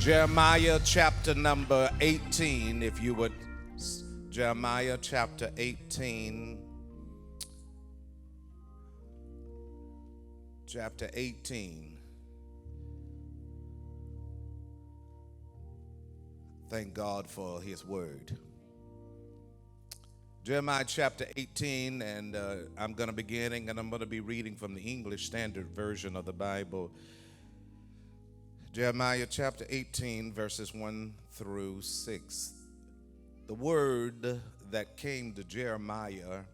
Jeremiah chapter number 18, if you would. Jeremiah chapter 18. Chapter 18. Thank God for his word. Jeremiah chapter 18, and I'm going to be beginning, and I'm going to be reading from the English Standard Version of the Bible. Jeremiah chapter 18, verses 1 through 6. The word that came to Jeremiah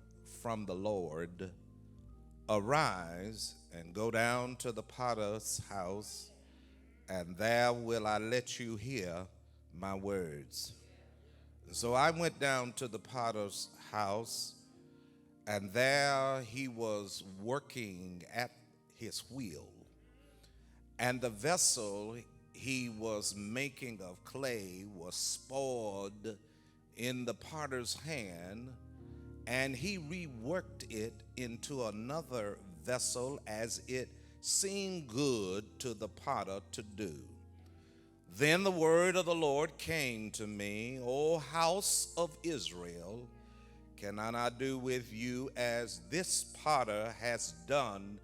from the Lord: Arise and go down to the potter's house, and there will I let you hear my words. So I went down to the potter's house, and there he was working at his wheel. And the vessel he was making of clay was spoiled in the potter's hand, and he reworked it into another vessel as it seemed good to the potter to do. Then the word of the Lord came to me: O house of Israel, cannot I do with you as this potter has done,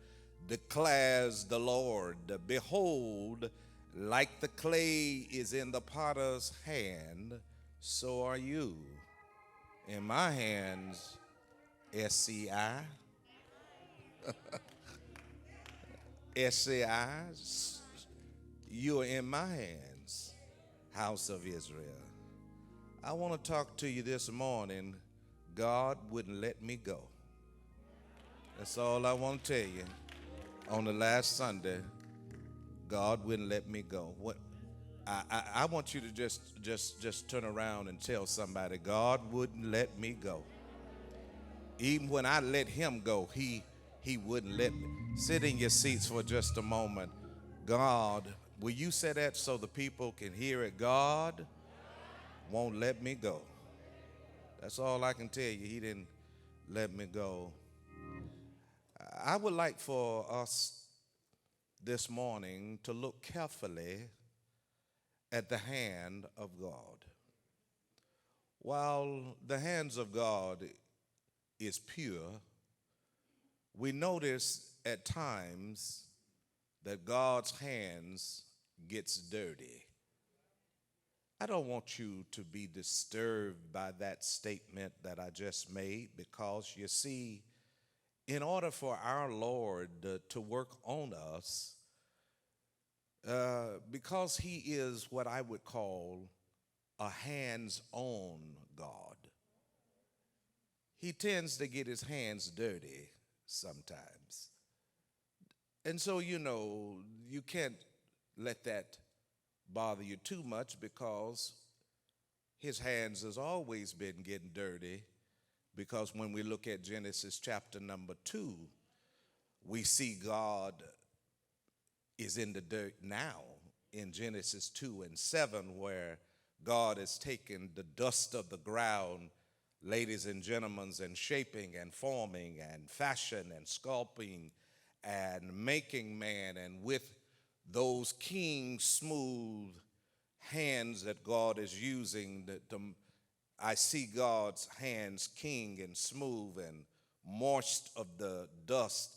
declares the Lord? Behold, like the clay is in the potter's hand, so are you in my hands, SCI. SCI, you are in my hands, house of Israel. I want to talk to you this morning. God wouldn't let me go. That's all I want to tell you. On the last Sunday, God wouldn't let me go. What I want you to just turn around and tell somebody, God wouldn't let me go. Even when I let him go, he wouldn't let me. Sit in your seats for just a moment. God, will you say that so the people can hear it? God won't let me go. That's all I can tell you. He didn't let me go. I would like for us this morning to look carefully at the hand of God. While the hands of God is pure, we notice at times that God's hands gets dirty. I don't want you to be disturbed by that statement that I just made, because you see, in order for our Lord to work on us, because he is what I would call a hands-on God, he tends to get his hands dirty sometimes. And so, you can't let that bother you too much, because his hands has always been getting dirty. Because when we look at Genesis chapter number 2, we see God is in the dirt now in Genesis 2 and 7, where God has taken the dust of the ground, ladies and gentlemen, and shaping and forming and fashion and sculpting and making man. And with those keen, smooth hands that God is using, I see God's hands keen and smooth and moist of the dust.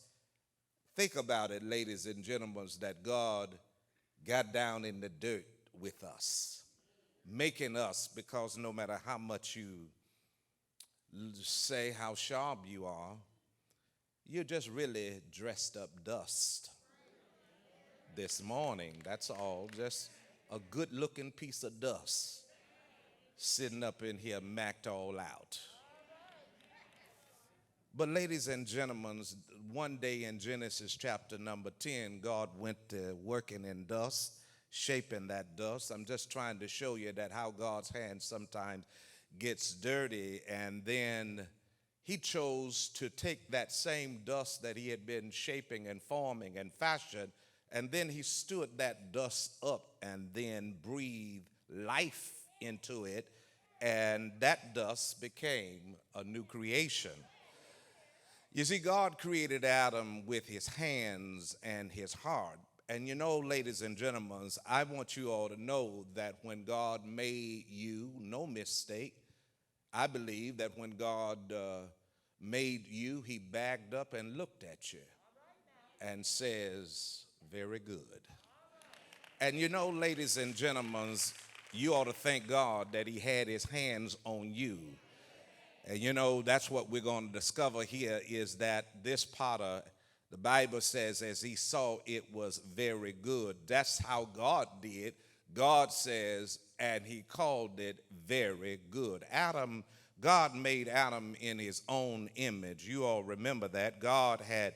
Think about it, ladies and gentlemen, that God got down in the dirt with us, making us, because no matter how much you say how sharp you are, you're just really dressed up dust this morning. That's all. Just a good looking piece of dust sitting up in here macked all out. But ladies and gentlemen, one day in Genesis chapter number 10, God went to working in dust, shaping that dust. I'm just trying to show you that how God's hand sometimes gets dirty, and then he chose to take that same dust that he had been shaping and forming and fashioned, and then he stood that dust up and then breathed life into it, and that dust became a new creation. You see, God created Adam with his hands and his heart, And you know, ladies and gentlemen, I want you all to know that when God made you, no mistake, I believe that when God made you, he backed up and looked at you and says, very good. And you know, ladies and gentlemen, you ought to thank God that he had his hands on you. And you know, that's what we're going to discover here is that this potter, the Bible says, as he saw it was very good. That's how God did. God says, and he called it very good. God made Adam in his own image. You all remember that. God had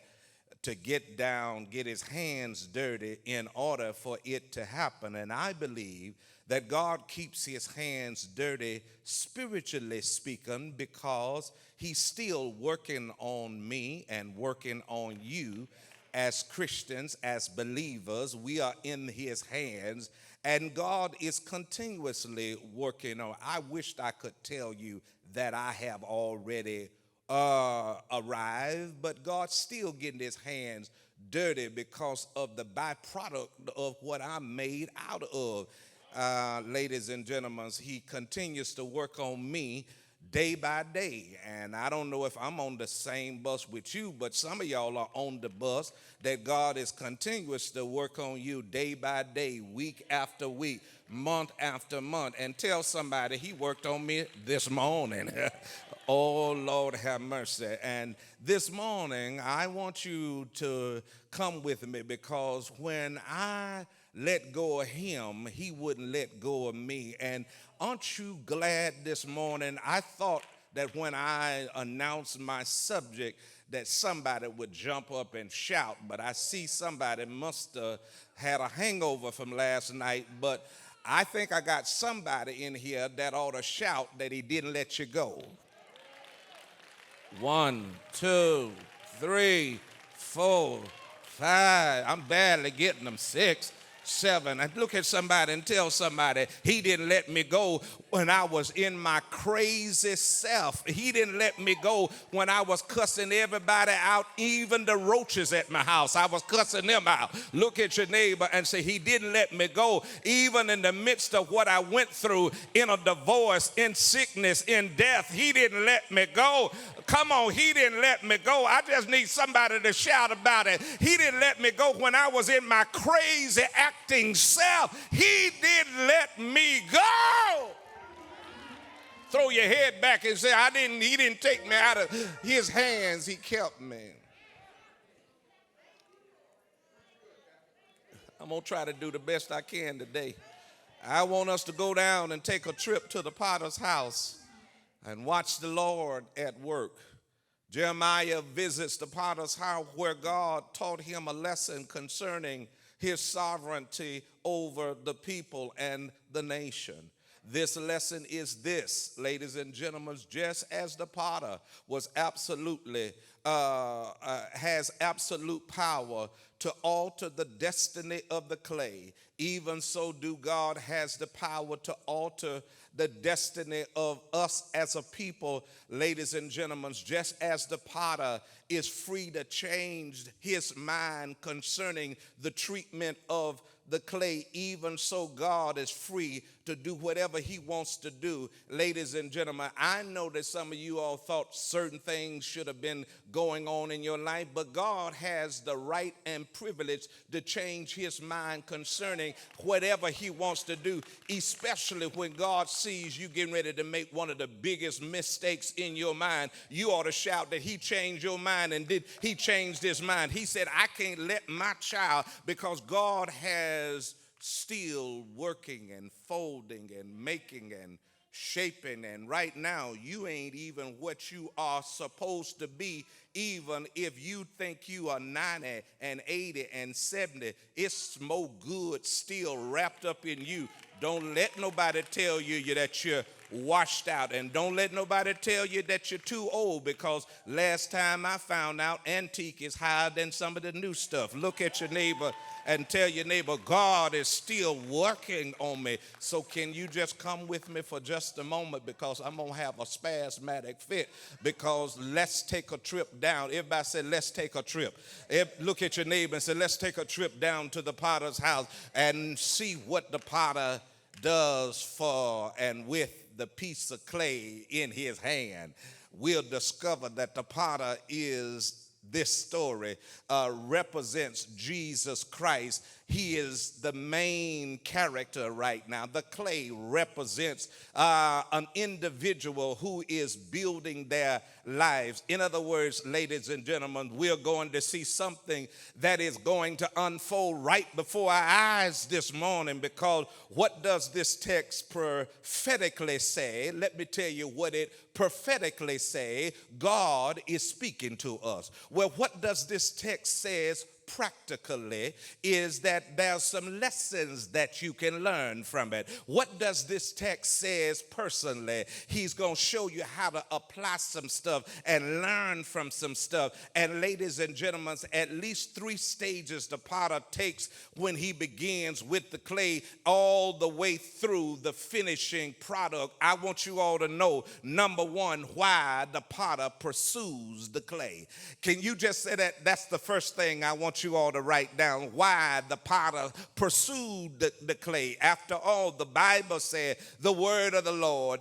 to get his hands dirty in order for it to happen. And I believe that God keeps his hands dirty, spiritually speaking, because he's still working on me and working on you as Christians, as believers. We are in his hands, and God is continuously working on. I wished I could tell you that I have already arrived, but God's still getting his hands dirty because of the byproduct of what I'm made out of. Ladies and gentlemen, he continues to work on me day by day. And I don't know if I'm on the same bus with you, but some of y'all are on the bus that God is continuous to work on you day by day, week after week, month after month. And tell somebody he worked on me this morning. Oh, Lord, have mercy. And this morning, I want you to come with me because when I let go of him, he wouldn't let go of me. And aren't you glad this morning? I thought that when I announced my subject that somebody would jump up and shout, but I see somebody must have had a hangover from last night. But I think I got somebody in here that ought to shout that he didn't let you go. 1, 2, 3, 4, 5. I'm barely getting them. 6, 7. And look at somebody and tell somebody, he didn't let me go when I was in my crazy self. He didn't let me go when I was cussing everybody out, even the roaches at my house. I was cussing them out. Look at your neighbor and say, he didn't let me go even in the midst of what I went through, in a divorce, in sickness, in death. He didn't let me go. Come on, he didn't let me go. I just need somebody to shout about it. He didn't let me go when I was in my crazy acting self. He didn't let me go. Throw your head back and say, he didn't take me out of his hands. He kept me. I'm going to try to do the best I can today. I want us to go down and take a trip to the potter's house and watch the Lord at work. Jeremiah visits the potter's house where God taught him a lesson concerning his sovereignty over the people and the nation. This lesson is this, ladies and gentlemen, just as the potter was has absolute power to alter the destiny of the clay, even so do God has the power to alter the destiny of us as a people, ladies and gentlemen. Just as the potter is free to change his mind concerning the treatment of the clay, even so God is free to do whatever he wants to do. Ladies and gentlemen, I know that some of you all thought certain things should have been going on in your life, but God has the right and privilege to change his mind concerning whatever he wants to do, especially when God sees you getting ready to make one of the biggest mistakes in your mind. You ought to shout that he changed your mind. And did he changed his mind? He said, I can't let my child, because God has still working and folding and making and shaping, and right now you ain't even what you are supposed to be. Even if you think you are 90 and 80 and 70, it's more good still wrapped up in you. Don't let nobody tell you that you're washed out. And don't let nobody tell you that you're too old, because last time I found out, antique is higher than some of the new stuff. Look at your neighbor and tell your neighbor, God is still working on me. So can you just come with me for just a moment, because I'm going to have a spasmodic fit, because let's take a trip down. Everybody said, let's take a trip. Look at your neighbor and say, let's take a trip down to the potter's house and see what the potter does for and with the piece of clay in his hand. We'll discover that the potter is this story represents Jesus Christ. He is the main character right now. The clay represents an individual who is building their lives. In other words, ladies and gentlemen, we're going to see something that is going to unfold right before our eyes this morning, because what does this text prophetically say? Let me tell you what it prophetically say. God is speaking to us. Well, what does this text says practically is that there's some lessons that you can learn from it. What does this text says personally? He's going to show you how to apply some stuff and learn from some stuff. And ladies and gentlemen, at least 3 stages the potter takes when he begins with the clay all the way through the finishing product. I want you all to know, number 1, why the potter pursues the clay. Can you just say that? That's the first thing I want you all to write down, why the potter pursued the clay. After all, the Bible said the word of the Lord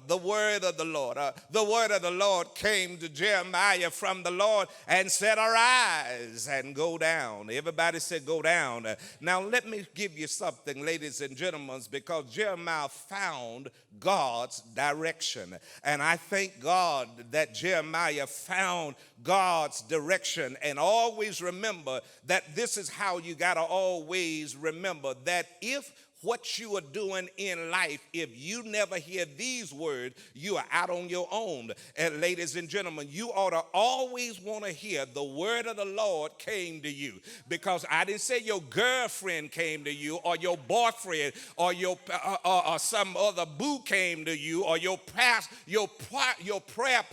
came to Jeremiah from the Lord and said, arise and go down. Everybody said go down. Now let me give you something, ladies and gentlemen, because Jeremiah found God's direction. And I thank God that Jeremiah found God's direction. And always remember that this is how you got to always remember that if what you are doing in life, if you never hear these words, you are out on your own. And ladies and gentlemen, you ought to always want to hear the word of the Lord came to you. Because I didn't say your girlfriend came to you, or your boyfriend, or your or some other boo came to you, or your prayer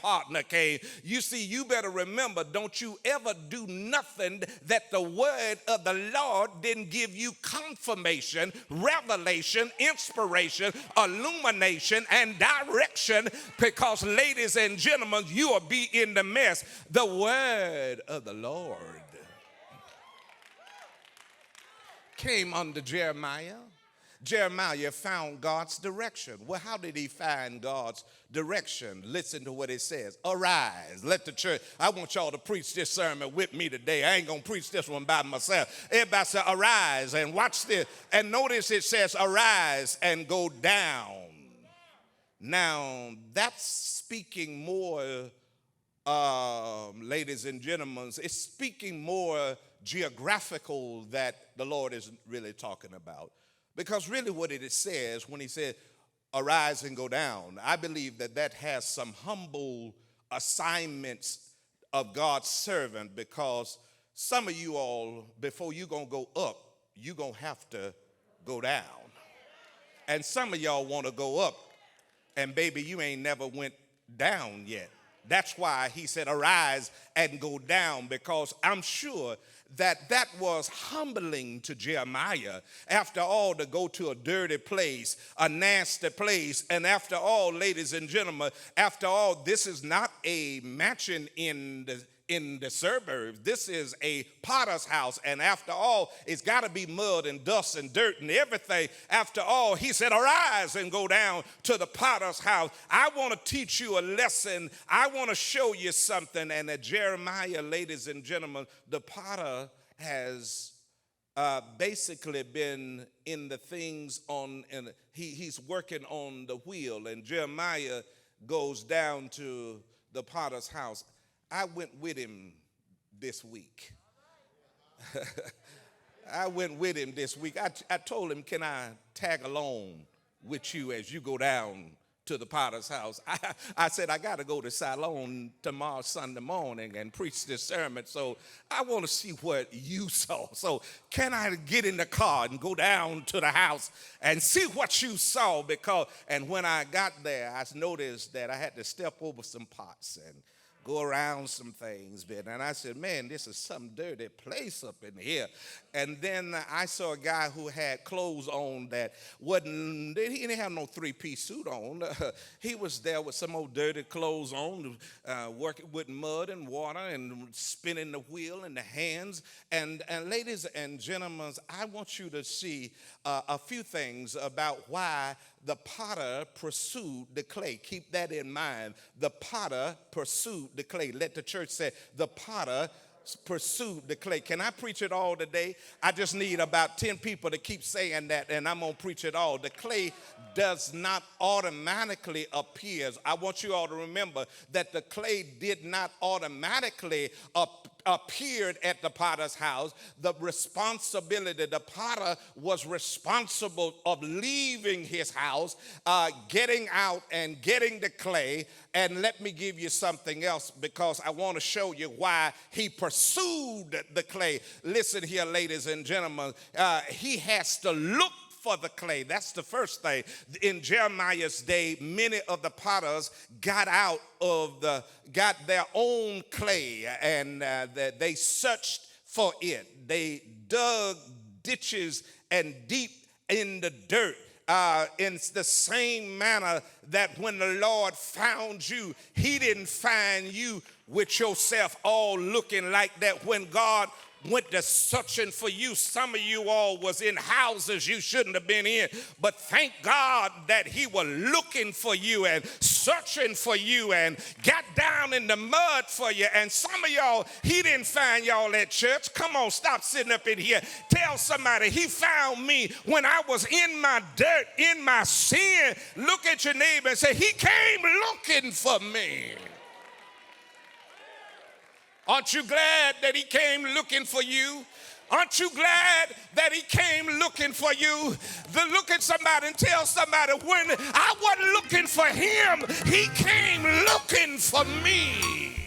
partner came. You see, you better remember, don't you ever do nothing that the word of the Lord didn't give you confirmation, revelation, inspiration, illumination, and direction, because ladies and gentlemen, you will be in the mess. The word of the Lord came unto Jeremiah. Jeremiah found God's direction. Well, how did he find God's direction? Listen to what it says. Arise. Let the church, I want y'all to preach this sermon with me today. I ain't going to preach this one by myself. Everybody say arise, and watch this. And notice it says arise and go down. Now, that's speaking more, ladies and gentlemen, it's speaking more geographical that the Lord is really talking about. Because really what it says when he said, arise and go down, I believe that that has some humble assignments of God's servant, because some of you all, before you're going to go up, you're going to have to go down. And some of y'all want to go up, and baby, you ain't never went down yet. That's why he said, arise and go down, because I'm sure that was humbling to Jeremiah. After all, to go to a dirty place, a nasty place. And after all, ladies and gentlemen, after all, this is not a mansion in the suburbs. This is a potter's house. And after all, it's got to be mud and dust and dirt and everything. After all, he said, arise and go down to the potter's house. I want to teach you a lesson. I want to show you something. And at Jeremiah, ladies and gentlemen, the potter has basically been in the things on, and he's working on the wheel. And Jeremiah goes down to the potter's house. I went with him this week. I went with him this week. I told him, can I tag along with you as you go down to the potter's house. I said, I got to go to Salon tomorrow Sunday morning and preach this sermon, so I want to see what you saw. So can I get in the car and go down to the house and see what you saw? And when I got there, I noticed that I had to step over some pots and go around some things, and I said, man, this is some dirty place up in here. And then I saw a guy who had clothes on that he didn't have no three-piece suit on. He was there with some old dirty clothes on, working with mud and water and spinning the wheel in the hands. And ladies and gentlemen, I want you to see a few things about why the potter pursued the clay. Keep that in mind. The potter pursued the clay. Let the church say, the potter pursued the clay. Can I preach it all today? I just need about 10 people to keep saying that, and I'm going to preach it all. The clay does not automatically appear. I want you all to remember that the clay did not automatically appeared at the potter's house. The potter was responsible of leaving his house, getting out and getting the clay. And let me give you something else, because I want to show you why he pursued the clay. Listen here, ladies and gentlemen. He has to look for the clay. That's the first thing. In Jeremiah's day, many of the potters got their own clay, and they searched for it. They dug ditches and deep in the dirt. In the same manner that when the Lord found you, he didn't find you with yourself all looking like that. When God went to searching for you, some of you all was in houses you shouldn't have been in, but thank God that he was looking for you and searching for you and got down in the mud for you. And some of y'all, he didn't find y'all at church. Come on, stop sitting up in here. Tell somebody, he found me when I was in my dirt, in my sin. Look at your neighbor and say, he came looking for me. Aren't you glad that he came looking for you? Aren't you glad that he came looking for you? Look at somebody and tell somebody, when I wasn't looking for him, he came looking for me.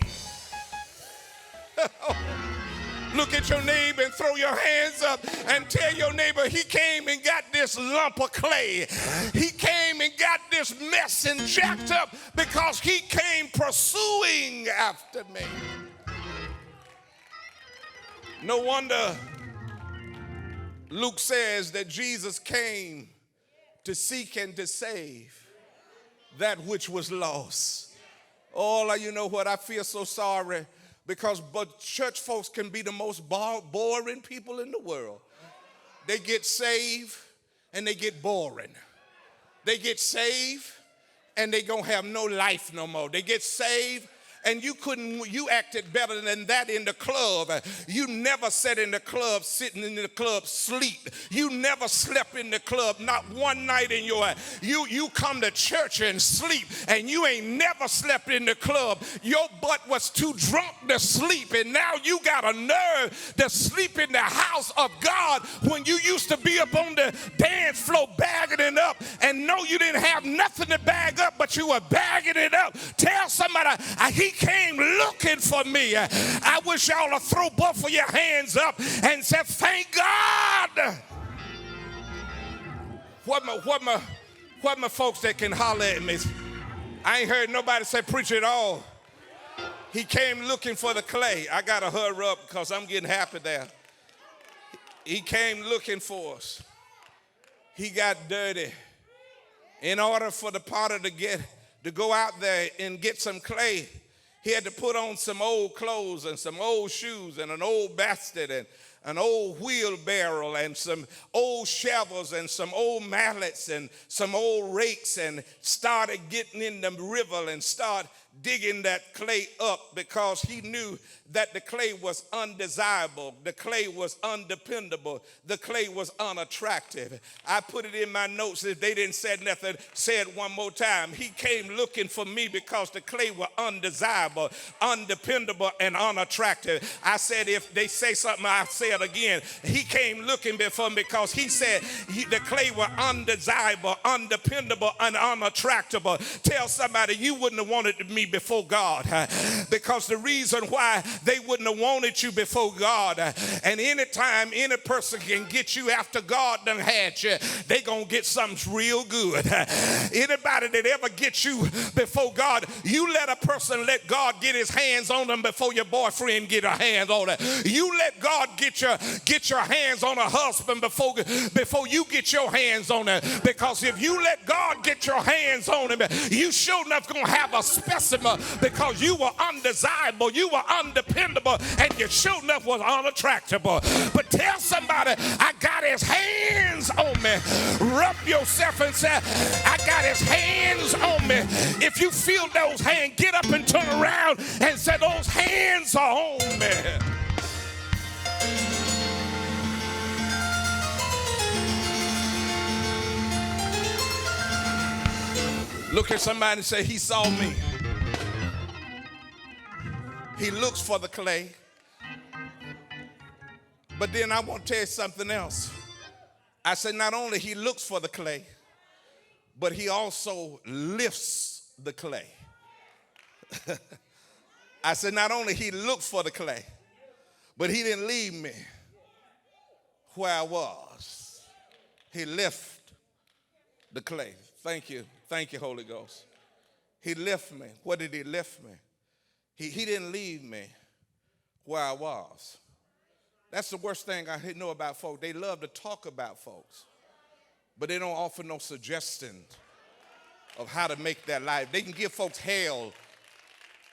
Look at your neighbor and throw your hands up and tell your neighbor, he came and got this lump of clay. He came and got this mess and jacked up because he came pursuing after me. No wonder Luke says that Jesus came to seek and to save that which was lost. Oh, you know what? I feel so sorry, because church folks can be the most boring people in the world. They get saved and they get boring. They get saved and they don't have no life no more. They get saved and you acted better than that in the club. You never sat in the club, sitting in the club, sleep. You never slept in the club, not one night in your life. You come to church and sleep, and you ain't never slept in the club. Your butt was too drunk to sleep, and now you got a nerve to sleep in the house of God when you used to be up on the dance floor bagging it up, and no, you didn't have nothing to bag up, but you were bagging it up. Tell somebody, he came looking for me. I wish y'all would throw both of your hands up and say, thank God. What my folks that can holler at me? I ain't heard nobody say preach it all. He came looking for the clay. I got to hurry up because I'm getting happy there. He came looking for us. He got dirty. In order for the potter to go out there and get some clay, he had to put on some old clothes and some old shoes and an old basket and an old wheelbarrow and some old shovels and some old mallets and some old rakes, and started getting in the river and start digging that clay up because he knew that the clay was undesirable, the clay was undependable, the clay was unattractive. I put it in my notes. If they didn't say nothing, say it one more time. He came looking for me because the clay was undesirable, undependable, and unattractive. I said, if they say something, I'll say it again. He came looking for me because he said the clay was undesirable, undependable, and unattractable. Tell somebody, you wouldn't have wanted me before God, because the reason why they wouldn't have wanted you before God, and anytime any person can get you after God done had you, they gonna get something real good. Anybody that ever gets you before God, you let a person let God get his hands on them before your boyfriend get her hands on it. You let God get your hands on a husband before you get your hands on it, because if you let God get your hands on him, you sure enough gonna have a specimen, because you were undesirable, you were undependable, and you sure enough was unattractable. But tell somebody, I got his hands on me. Rub yourself and say, I got his hands on me. If you feel those hands, get up and turn around and say, those hands are on me. Look at somebody and say, he saw me. He looks for the clay. But then I want to tell you something else. I said, not only he looks for the clay, but he also lifts the clay. I said, not only he looked for the clay, but he didn't leave me where I was. He lifted the clay. Thank you. Thank you, Holy Ghost. He lifted me. What did he lift me? He didn't leave me where I was. That's the worst thing I know about folks. They love to talk about folks, but they don't offer no suggestion of how to make their life. They can give folks hell,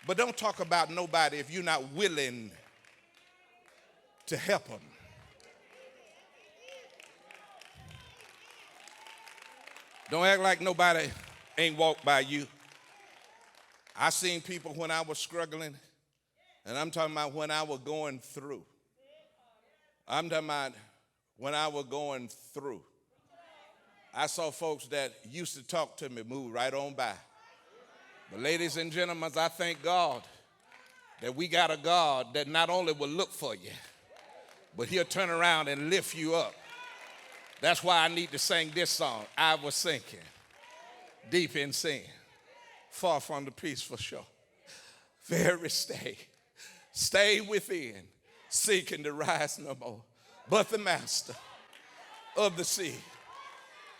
but don't talk about nobody if you're not willing to help them. Don't act like nobody ain't walked by you. I seen people when I was struggling, and I'm talking about when I was going through. I'm talking about when I was going through. I saw folks that used to talk to me move right on by. But ladies and gentlemen, I thank God that we got a God that not only will look for you, but he'll turn around and lift you up. That's why I need to sing this song. I was sinking deep in sin, far from the peaceful shore. Very stay within, seeking to rise no more. But the master of the sea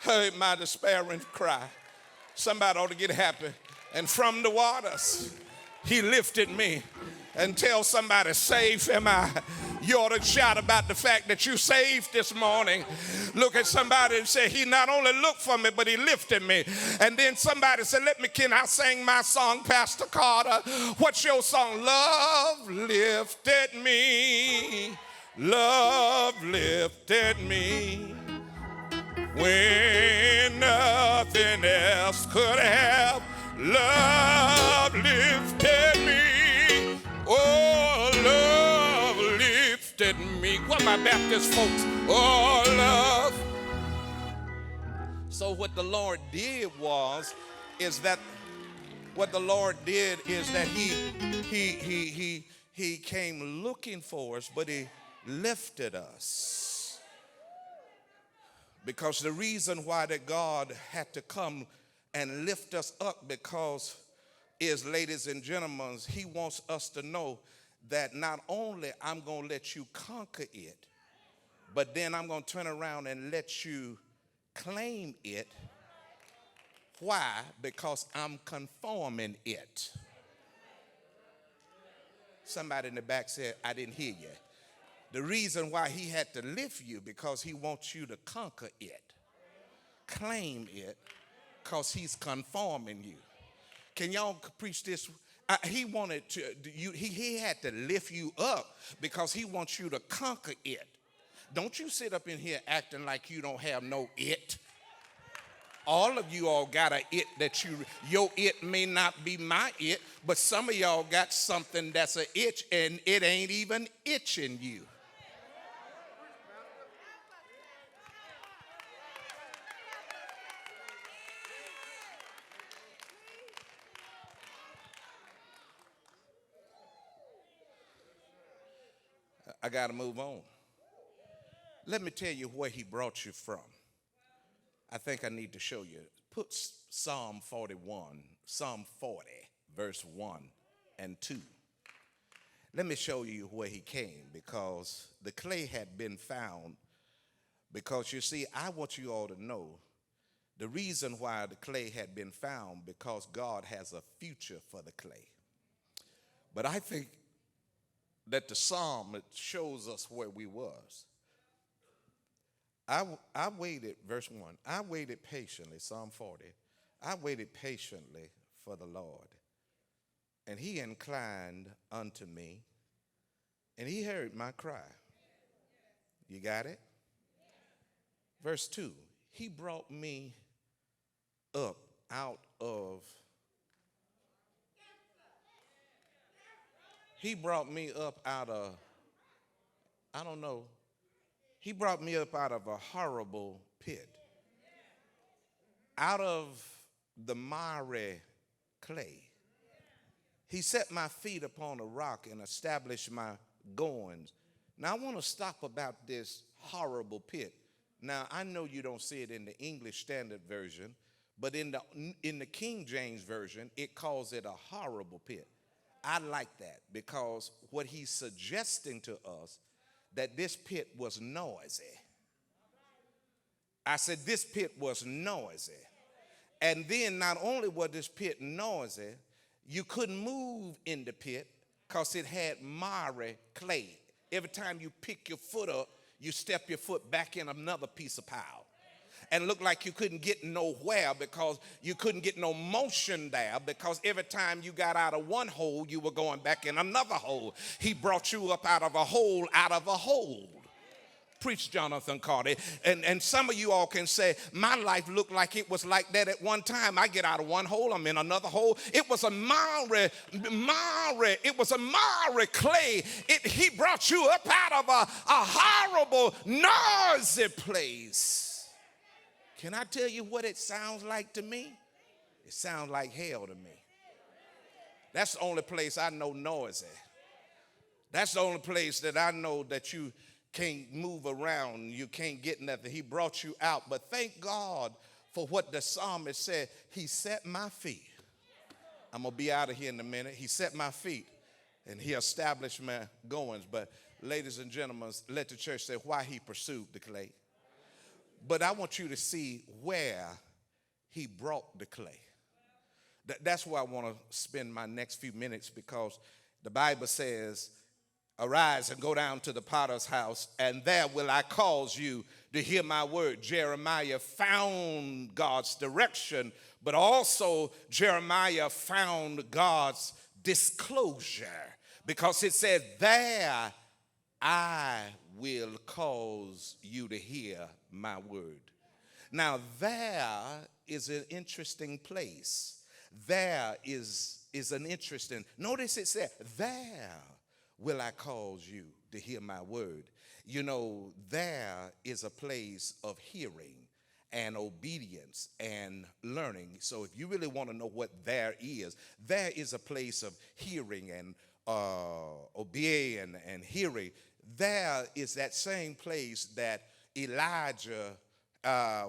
heard my despairing cry. Somebody ought to get happy. And from the waters, he lifted me. And tell somebody, safe am I. You ought to shout about the fact that you saved this morning. Look at somebody and say, he not only looked for me, but he lifted me. And then somebody said, can I sing my song, Pastor Carter? What's your song? Love lifted me. Love lifted me. When nothing else could have. Love lifted me. Oh, love lifted me. What my Baptist folks? Oh, love. So what the Lord did is that he came looking for us, but he lifted us. Because the reason why that God had to come and lift us up is, ladies and gentlemen, he wants us to know that not only I'm going to let you conquer it, but then I'm going to turn around and let you claim it. Why? Because I'm conforming it. Somebody in the back said, I didn't hear you. The reason why he had to lift you, because he wants you to conquer it, claim it, because he's conforming you. Can y'all preach this? He wanted to, he had to lift you up because he wants you to conquer it. Don't you sit up in here acting like you don't have no it. All of you all got a it that your it may not be my it, but some of y'all got something that's a itch and it ain't even itching you. I got to move on. Let me tell you where he brought you from. I think I need to show you. Put Psalm 41, Psalm 40, verse 1 and 2. Let me show you where he came, because the clay had been found. Because you see, I want you all to know the reason why the clay had been found, because God has a future for the clay. But I think that the psalm, it shows us where we was. I waited, verse 1, I waited patiently, Psalm 40. I waited patiently for the Lord, and he inclined unto me, and he heard my cry. You got it? Verse 2, he brought me up out of, he brought me up out of, I don't know, he brought me up out of a horrible pit, out of the miry clay. He set my feet upon a rock and established my goings. Now, I want to stop about this horrible pit. Now, I know you don't see it in the English Standard Version, but in the King James Version, it calls it a horrible pit. I like that, because what he's suggesting to us, that this pit was noisy. I said this pit was noisy. And then not only was this pit noisy, you couldn't move in the pit because it had miry clay. Every time you pick your foot up, you step your foot back in another piece of pile. And looked like you couldn't get nowhere, because you couldn't get no motion there, because every time you got out of one hole, you were going back in another hole. He brought you up out of a hole, out of a hole. Preach, Jonathon Carter. And some of you all can say, my life looked like it was like that at one time. I get out of one hole, I'm in another hole. It was a miry, it was a miry clay. He brought you up out of a horrible, noisy place. Can I tell you what it sounds like to me? It sounds like hell to me. That's the only place I know noisy. That's the only place that I know that you can't move around, you can't get nothing. He brought you out. But thank God for what the psalmist said. He set my feet. I'm going to be out of here in a minute. He set my feet and he established my goings. But ladies and gentlemen, let the church say why he pursued the clay. But I want you to see where he brought the clay. That's where I want to spend my next few minutes, because the Bible says, arise and go down to the potter's house, and there will I cause you to hear my word. Jeremiah found God's direction, but also Jeremiah found God's disclosure, because it said, there I will cause you to hear my word. Now, there is an interesting place. There is an interesting, notice it said, there will I cause you to hear my word. You know, there is a place of hearing and obedience and learning. So if you really want to know what there is a place of hearing and obeying and hearing. There is that same place that Elijah,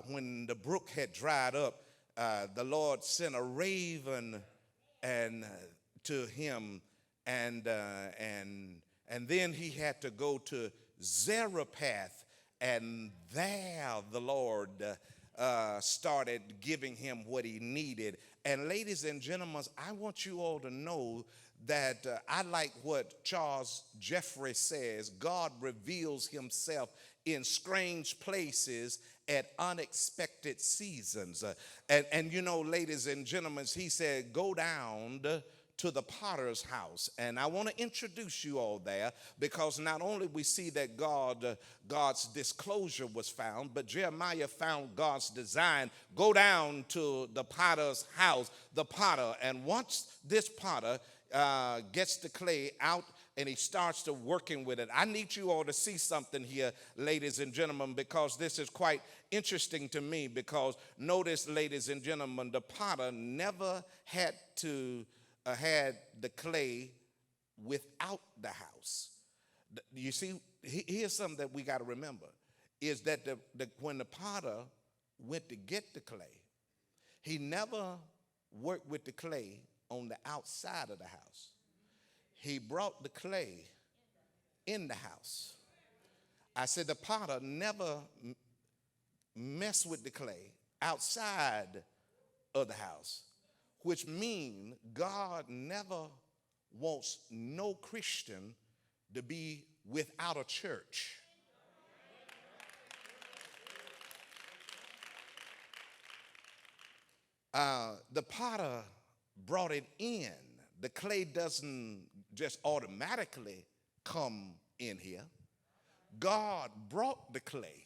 when the brook had dried up, the Lord sent a raven to him, and then he had to go to Zarephath, and there the Lord started giving him what he needed. And ladies and gentlemen, I want you all to know that I like what Charles Jeffrey says. God reveals himself in strange places at unexpected seasons. And you know, ladies and gentlemen, he said, go down to the potter's house. And I want to introduce you all there, because not only we see that God's disclosure was found, but Jeremiah found God's design. Go down to the potter's house, the potter. And once this potter gets the clay out and he starts to working with it, I need you all to see something here, ladies and gentlemen, because this is quite interesting to me. Because notice, ladies and gentlemen, the potter never had the clay without the house. You see, here's something that we got to remember, is that when the potter went to get the clay, he never worked with the clay on the outside of the house. He brought the clay in the house. I said the potter never messed with the clay outside of the house, which means God never wants no Christian to be without a church. The potter brought it in. The clay doesn't just automatically come in here. God brought the clay,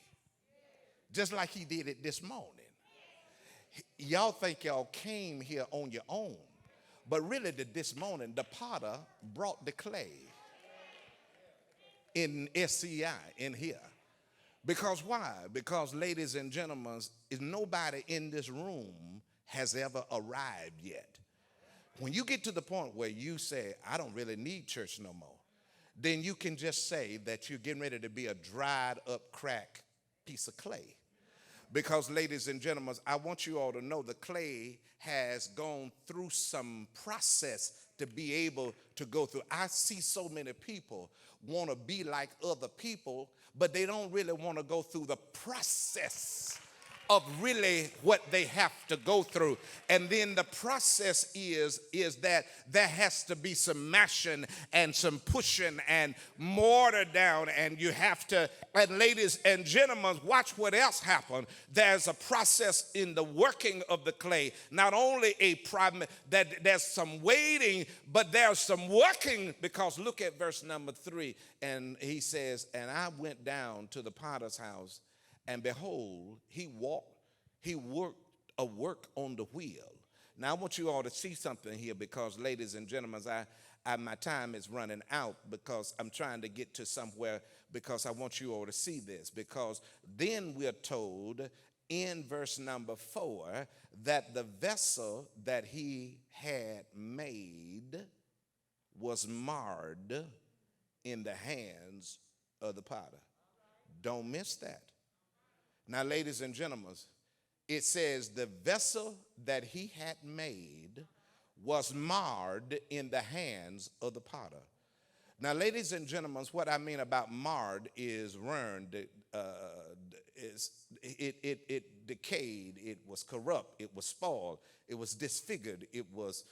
just like he did it this morning. Y'all think y'all came here on your own, but really this morning the potter brought the clay in SCI, in here. Because why? Because, ladies and gentlemen, nobody in this room has ever arrived yet. When you get to the point where you say, I don't really need church no more, then you can just say that you're getting ready to be a dried up crack piece of clay. Because, ladies and gentlemen, I want you all to know the clay has gone through some process to be able to go through. I see so many people want to be like other people, but they don't really want to go through the process of really what they have to go through. And then the process is that there has to be some mashing and some pushing and mortar down, and you have to, and ladies and gentlemen, watch what else happened. There's a process in the working of the clay. Not only a problem that there's some waiting, but there's some working, because look at verse number 3, and he says, and I went down to the potter's house, and behold, he worked a work on the wheel. Now, I want you all to see something here, because, ladies and gentlemen, my time is running out, because I'm trying to get to somewhere, because I want you all to see this. Because then we're told in verse number 4 that the vessel that he had made was marred in the hands of the potter. Don't miss that. Now, ladies and gentlemen, it says the vessel that he had made was marred in the hands of the potter. Now, ladies and gentlemen, what I mean about marred is ruined. It decayed. It was corrupt. It was spoiled. It was disfigured. It was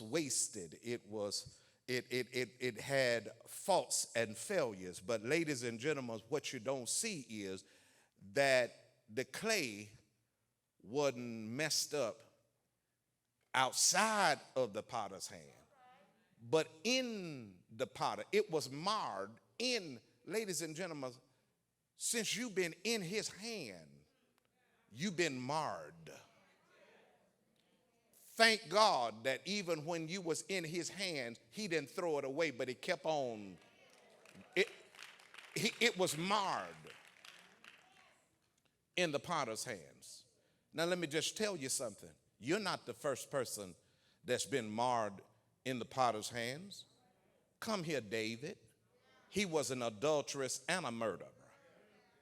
wasted. It had faults and failures. But, ladies and gentlemen, what you don't see is that the clay wasn't messed up outside of the potter's hand, but in the potter. It was marred in. Ladies and gentlemen, since you've been in his hand, you've been marred. Thank God that even when you was in his hands, he didn't throw it away, but he kept on. It was marred in the potter's hands. Now, let me just tell you something. You're not the first person that's been marred in the potter's hands. Come here, David. He was an adulteress and a murderer.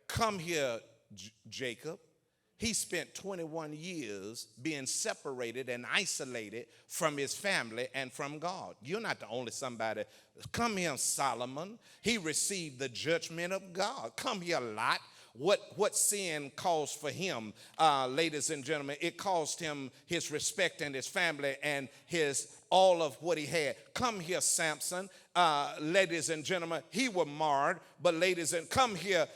Come here, Jacob. He spent 21 years being separated and isolated from his family and from God. You're not the only somebody. Come here, Solomon. He received the judgment of God. Come here, Lot. what sin caused for him, ladies and gentlemen. It cost him his respect and his family and his all of what he had. Come here, Samson. Ladies and gentlemen, he was marred, but ladies and come here,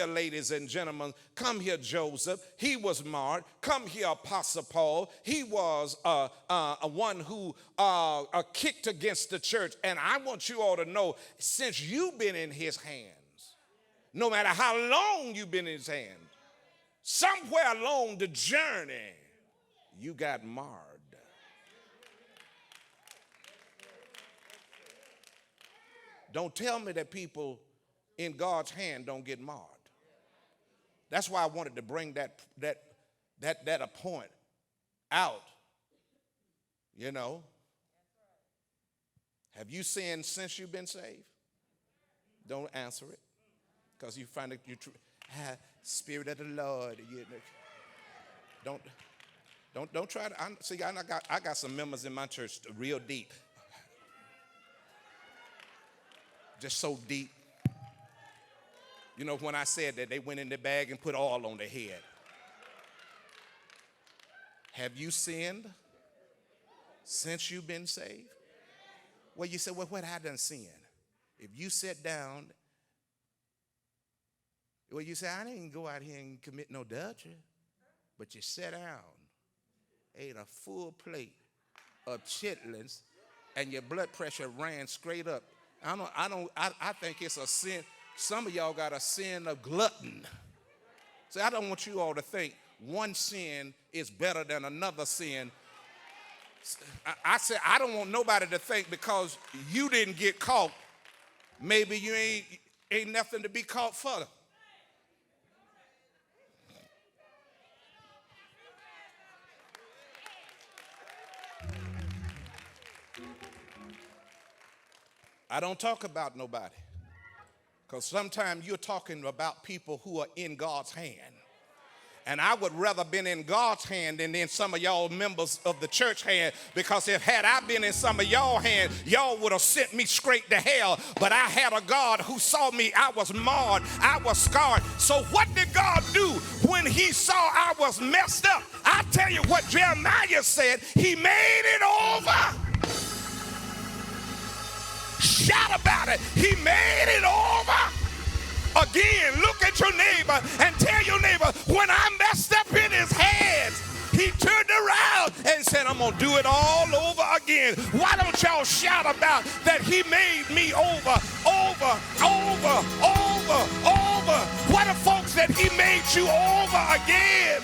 ladies and gentlemen, come here, Joseph. He was marred. Come here, Apostle Paul. He was a one who kicked against the church. And I want you all to know, since you've been in his hands, no matter how long you've been in his hands, somewhere along the journey, you got marred. Don't tell me that people in God's hand don't get marred. That's why I wanted to bring that a point out. You know, have you sinned since you've been saved? Don't answer it, because you find that you Spirit of the Lord. Don't try to. See, I got some members in my church real deep. Just so deep. You know, when I said that, they went in the bag and put oil on their head. Have you sinned since you've been saved? Well, you say, well, what I done sinned? If you sit down, well, you say, I didn't go out here and commit no adultery, but you sat down, ate a full plate of chitlins, and your blood pressure ran straight up. I think it's a sin. Some of y'all got a sin of glutton. See, I don't want you all to think one sin is better than another sin. I said, I don't want nobody to think because you didn't get caught, maybe you ain't nothing to be caught for. I don't talk about nobody, because sometimes you're talking about people who are in God's hand. And I would rather been in God's hand than in some of y'all members of the church hand, because had I been in some of y'all hand, y'all would have sent me straight to hell. But I had a God who saw me. I was marred. I was scarred. So what did God do when he saw I was messed up? I tell you what Jeremiah said. He made it over. Shout about it. He made it over. Again, look at your neighbor and tell your neighbor, when I messed up in his hands, he turned around and said, I'm going to do it all over again. Why don't y'all shout about that he made me over. What are folks that he made you over again?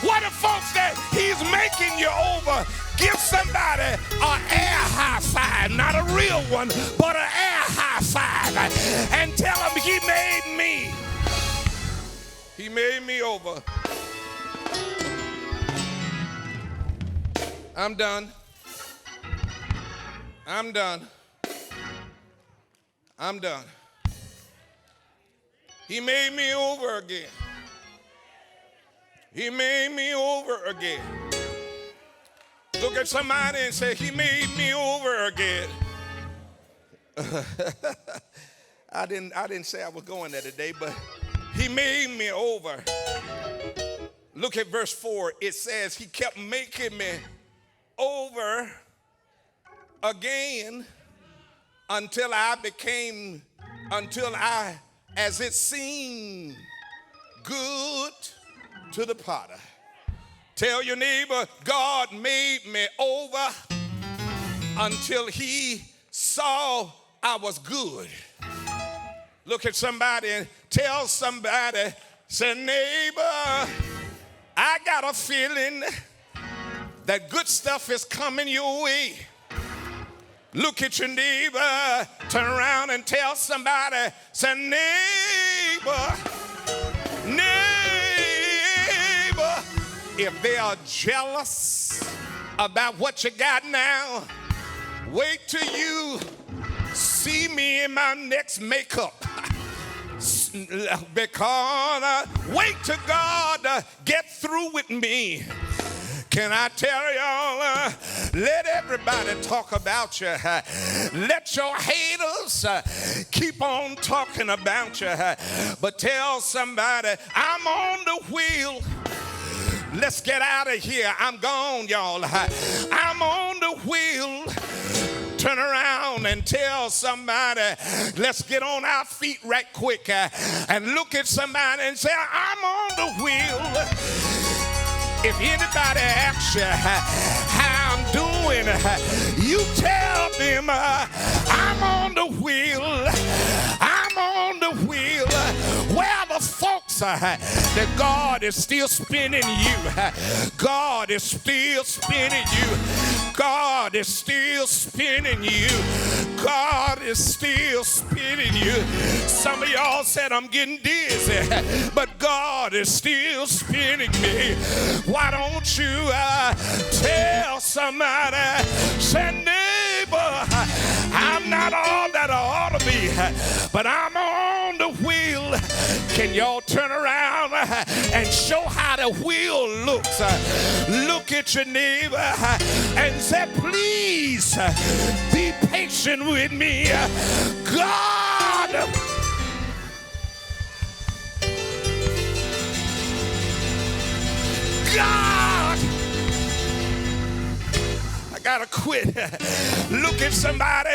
What are folks that he's making you over? Give somebody an air high five, not a real one, but an air high five, and tell him he made me. He made me over. I'm done. I'm done. I'm done. He made me over again. He made me over again. Look at somebody and say, he made me over again. I didn't say I was going there today, but he made me over. Look at verse 4. It says he kept making me over again until as it seemed good to the potter. Tell your neighbor, God made me over until he saw I was good. Look at somebody and tell somebody, say, neighbor, I got a feeling that good stuff is coming your way. Look at your neighbor, turn around and tell somebody, say, neighbor, if they are jealous about what you got now, wait till you see me in my next makeup. Because wait till God get through with me. Can I tell y'all, let everybody talk about you. Let your haters keep on talking about you. But tell somebody, I'm on the wheel. Let's get out of here. I'm gone, y'all. I'm on the wheel. Turn around and tell somebody, let's get on our feet right quick and look at somebody and say, I'm on the wheel. If anybody asks you how I'm doing, you tell them I'm on the wheel. I'm on the wheel. Where the folks are, that God is still spinning you. God is still spinning you. God is still spinning you. God is still spinning you. Some of y'all said I'm getting dizzy, but God is still spinning me. Why don't you tell somebody, say, neighbor, I'm not all that I ought to be, but I'm on the wheel. Can y'all turn around and show how the wheel looks? Look at your neighbor and say, please be patient with me. God, I gotta quit. Look at somebody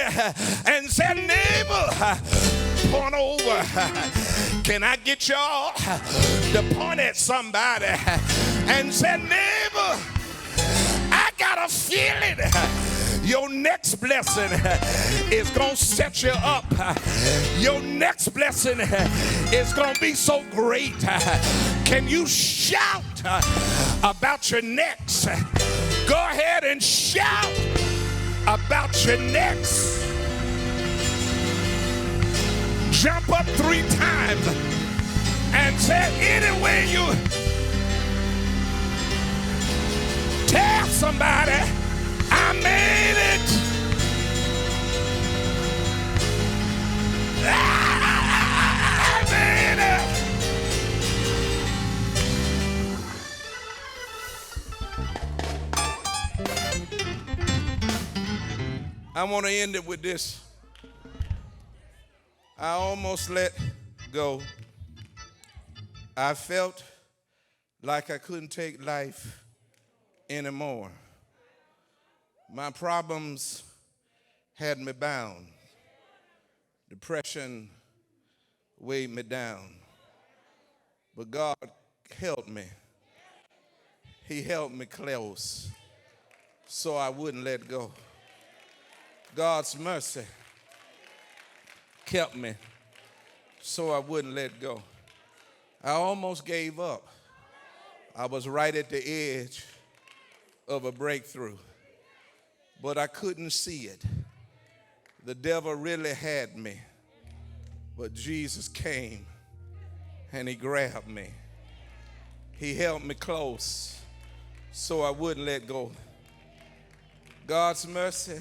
and say, neighbor, point over. Can I get y'all to point at somebody and say, neighbor, I got a feeling your next blessing is going to set you up. Your next blessing is going to be so great. Can you shout about your next? Go ahead and shout about your next. Jump up 3 times and say, anyway, you tell somebody, I made it. I made it. I want to end it with this. I almost let go. I felt like I couldn't take life anymore. My problems had me bound. Depression weighed me down. But God helped me. He held me close so I wouldn't let go. God's mercy kept me so I wouldn't let go. I almost gave up. I was right at the edge of a breakthrough, but I couldn't see it. The devil really had me, but Jesus came and he grabbed me. He held me close so I wouldn't let go. God's mercy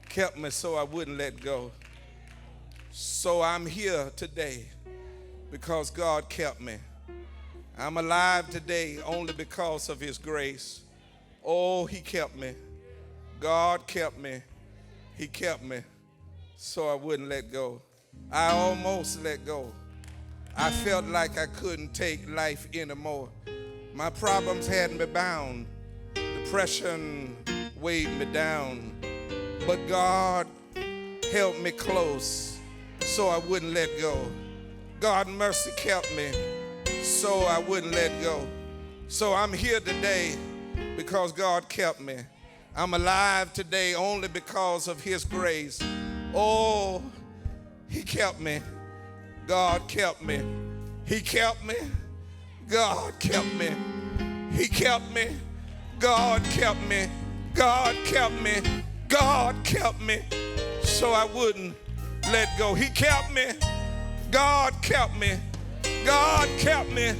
kept me so I wouldn't let go. So I'm here today because God kept me. I'm alive today only because of his grace. Oh, he kept me. God kept me. He kept me so I wouldn't let go. I almost let go. I felt like I couldn't take life anymore. My problems had me bound. Depression weighed me down. But God held me close so I wouldn't let go. God's mercy kept me so I wouldn't let go. So I'm here today because God kept me. I'm alive today only because of his grace. Oh, he kept me. God kept me. He kept me. God kept me. He kept me. God kept me. God kept me. God kept me so I wouldn't let go. He kept me. God kept me. God kept me.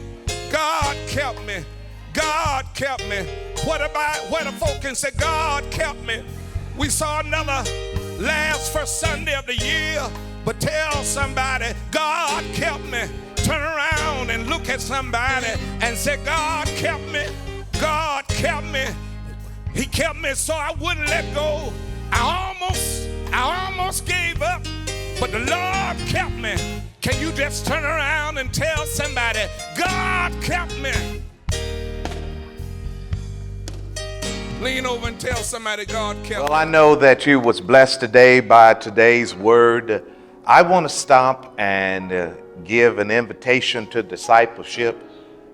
God kept me. God kept me. What the folk can say, God kept me. We saw another last first Sunday of the year, but tell somebody, God kept me. Turn around and look at somebody and say, God kept me. God kept kept me so I wouldn't let go. I almost gave up, but the Lord kept me. Can you just turn around and tell somebody, God kept me? Lean over and tell somebody, God kept me. Well, I know that you was blessed today by today's word. I want to stop and give an invitation to discipleship.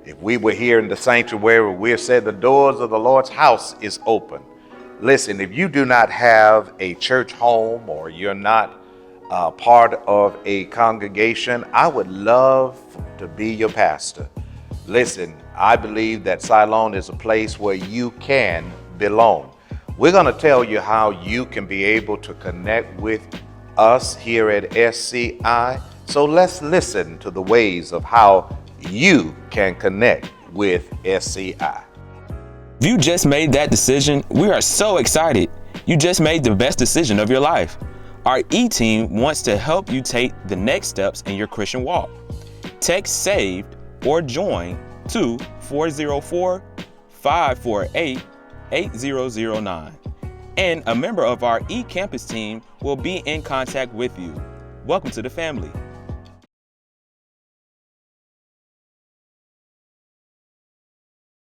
If we were here in the sanctuary, we'd say the doors of the Lord's house is open. Listen, if you do not have a church home or you're not part of a congregation, I would love to be your pastor. Listen, I believe that Ceylon is a place where you can belong. We're going to tell you how you can be able to connect with us here at SCI. So let's listen to the ways of how you can connect with SCI. If you just made that decision, we are so excited. You just made the best decision of your life. Our E-team wants to help you take the next steps in your Christian walk. Text SAVED or JOIN to 404-548-8009. And a member of our eCampus team will be in contact with you. Welcome to the family.